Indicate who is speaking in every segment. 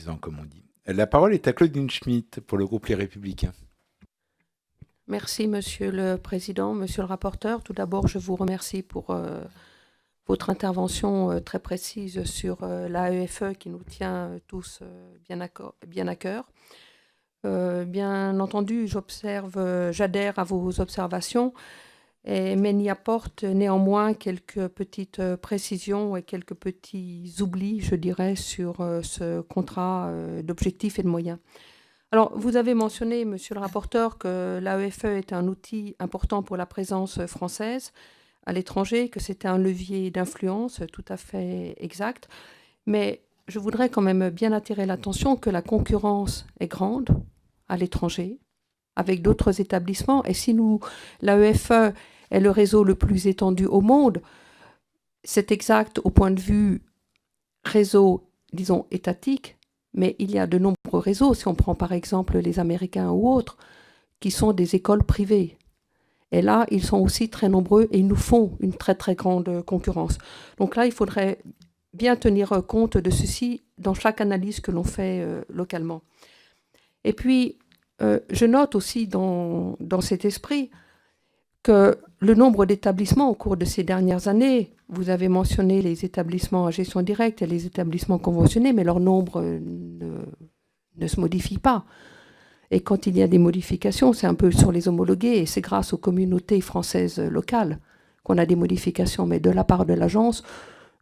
Speaker 1: sympathisants, comme on dit. La parole est à Claudine Schmitt pour le groupe Les Républicains.
Speaker 2: Merci, Monsieur le Président, Monsieur le rapporteur. Tout d'abord, je vous remercie pour votre intervention très précise sur l'AEFE qui nous tient tous bien à cœur. Bien entendu, j'adhère à vos observations, mais n'y apporte néanmoins quelques petites précisions et quelques petits oublis, je dirais, sur ce contrat d'objectifs et de moyens. Alors, vous avez mentionné, monsieur le rapporteur, que l'AEFE est un outil important pour la présence française à l'étranger, que c'était un levier d'influence tout à fait exact. Mais je voudrais quand même bien attirer l'attention que la concurrence est grande à l'étranger, avec d'autres établissements. Et si l'AEFE est le réseau le plus étendu au monde, c'est exact au point de vue réseau, disons, étatique, mais il y a de nombreux réseaux, si on prend par exemple les Américains ou autres, qui sont des écoles privées. Et là, ils sont aussi très nombreux et ils nous font une très très grande concurrence. Donc là, il faudrait bien tenir compte de ceci dans chaque analyse que l'on fait localement. Et puis, je note aussi dans cet esprit que le nombre d'établissements au cours de ces dernières années, vous avez mentionné les établissements à gestion directe et les établissements conventionnés, mais leur nombre ne se modifie pas. Et quand il y a des modifications, c'est un peu sur les homologués, et c'est grâce aux communautés françaises locales qu'on a des modifications. Mais de la part de l'agence,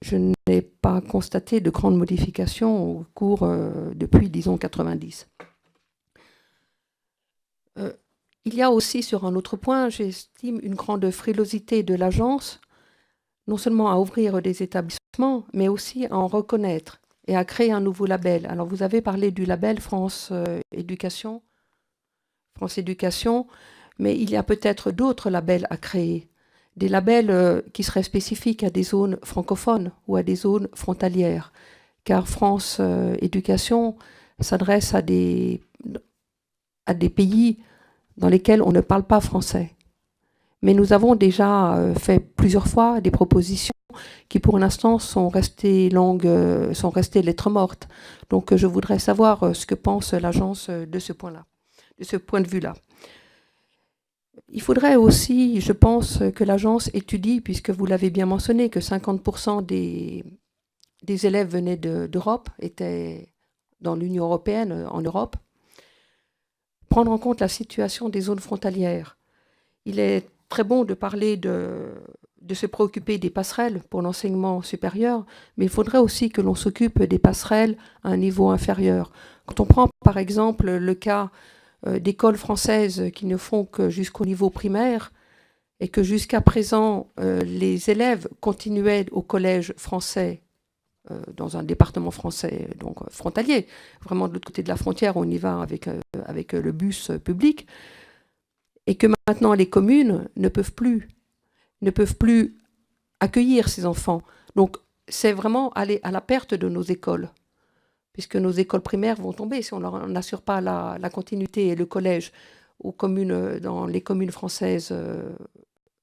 Speaker 2: je n'ai pas constaté de grandes modifications au cours depuis, disons, 90. Il y a aussi, sur un autre point, j'estime une grande frilosité de l'agence, non seulement à ouvrir des établissements, mais aussi à en reconnaître et à créer un nouveau label. Alors, vous avez parlé du label France Éducation, mais il y a peut-être d'autres labels à créer. Des labels qui seraient spécifiques à des zones francophones ou à des zones frontalières, car France Éducation s'adresse à des pays dans lesquels on ne parle pas français. Mais nous avons déjà fait plusieurs fois des propositions qui, pour l'instant, sont restées lettres mortes. Donc, je voudrais savoir ce que pense l'agence de ce point-là, de ce point de vue-là. Il faudrait aussi, je pense, que l'agence étudie, puisque vous l'avez bien mentionné, que 50% des élèves venaient d'Europe, étaient dans l'Union européenne, en Europe, prendre en compte la situation des zones frontalières. Il est très bon de parler de se préoccuper des passerelles pour l'enseignement supérieur, mais il faudrait aussi que l'on s'occupe des passerelles à un niveau inférieur. Quand on prend par exemple le cas d'écoles françaises qui ne font que jusqu'au niveau primaire et que jusqu'à présent les élèves continuaient au collège français dans un département français donc frontalier, vraiment de l'autre côté de la frontière, on y va avec le bus public, et que maintenant les communes ne peuvent plus accueillir ces enfants. Donc c'est vraiment aller à la perte de nos écoles, puisque nos écoles primaires vont tomber si on n'assure pas la continuité et le collège dans les communes françaises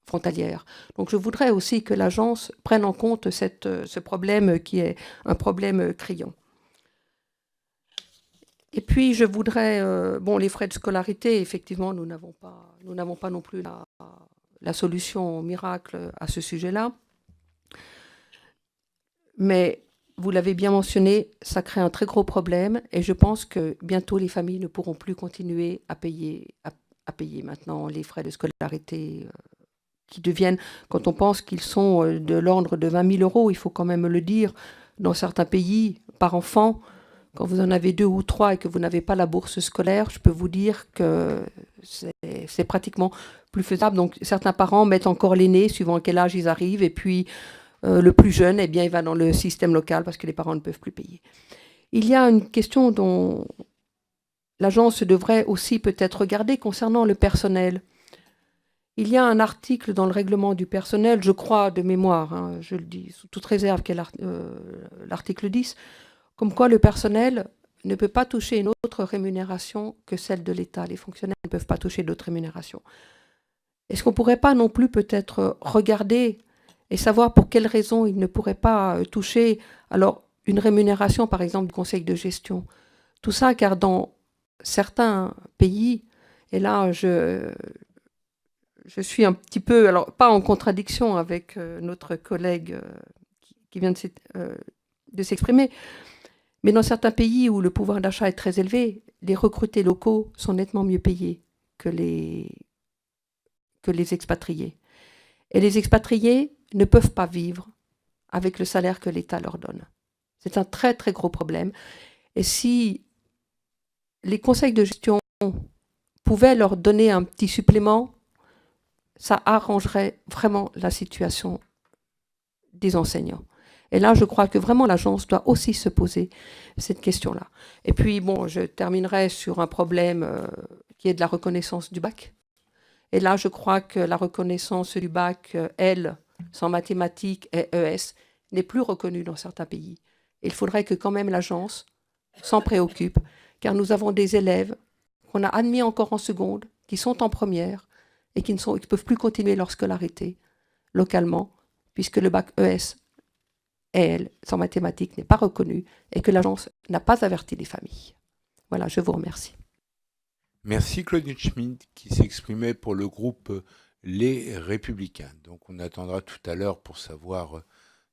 Speaker 2: frontalières. Donc je voudrais aussi que l'agence prenne en compte ce problème qui est un problème criant. Et puis je voudrais, les frais de scolarité, effectivement, nous n'avons pas non plus la solution miracle à ce sujet-là. Mais vous l'avez bien mentionné, ça crée un très gros problème et je pense que bientôt les familles ne pourront plus continuer à payer maintenant les frais de scolarité qui deviennent, quand on pense qu'ils sont de l'ordre de 20 000 euros, il faut quand même le dire, dans certains pays, par enfant, quand vous en avez 2 ou 3 et que vous n'avez pas la bourse scolaire, je peux vous dire que c'est pratiquement plus faisable. Donc certains parents mettent encore l'aîné, suivant à quel âge ils arrivent, et puis le plus jeune, eh bien, il va dans le système local parce que les parents ne peuvent plus payer. Il y a une question dont l'agence devrait aussi peut-être regarder concernant le personnel. Il y a un article dans le règlement du personnel, je crois de mémoire, je le dis sous toute réserve, qui est l'article 10, comme quoi le personnel ne peut pas toucher une autre rémunération que celle de l'État. Les fonctionnaires ne peuvent pas toucher d'autres rémunérations. Est-ce qu'on ne pourrait pas non plus peut-être regarder et savoir pour quelles raisons ils ne pourraient pas toucher alors une rémunération, par exemple, du conseil de gestion? Tout ça car dans certains pays, et là je suis un petit peu, alors pas en contradiction avec notre collègue qui vient de s'exprimer, mais dans certains pays où le pouvoir d'achat est très élevé, les recrutés locaux sont nettement mieux payés que les expatriés. Et les expatriés ne peuvent pas vivre avec le salaire que l'État leur donne. C'est un très très gros problème. Et si les conseils de gestion pouvaient leur donner un petit supplément, ça arrangerait vraiment la situation des enseignants. Et là, je crois que vraiment l'agence doit aussi se poser cette question-là. Et puis, bon, je terminerai sur un problème qui est de la reconnaissance du bac. Et là, je crois que la reconnaissance du bac L, sans mathématiques et ES, n'est plus reconnue dans certains pays. Il faudrait que quand même l'agence s'en préoccupe, car nous avons des élèves qu'on a admis encore en seconde, qui sont en première et qui ne peuvent plus continuer leur scolarité localement, puisque le bac ES et L, sans mathématiques, n'est pas reconnu et que l'agence n'a pas averti les familles. Voilà, je vous remercie.
Speaker 1: Merci Claudine Schmid qui s'exprimait pour le groupe Les Républicains. Donc on attendra tout à l'heure pour savoir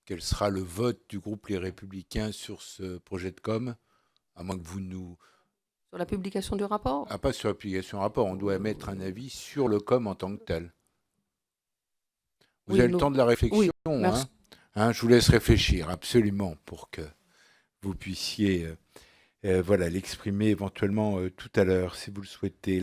Speaker 1: quel sera le vote du groupe Les Républicains sur ce projet de com, à moins que vous nous...
Speaker 2: Sur la publication du rapport ?
Speaker 1: Ah, pas sur la publication du rapport, on doit émettre un avis sur le com en tant que tel. Vous avez le temps de la réflexion, hein, je vous laisse réfléchir, absolument, pour que vous puissiez l'exprimer éventuellement tout à l'heure, si vous le souhaitez.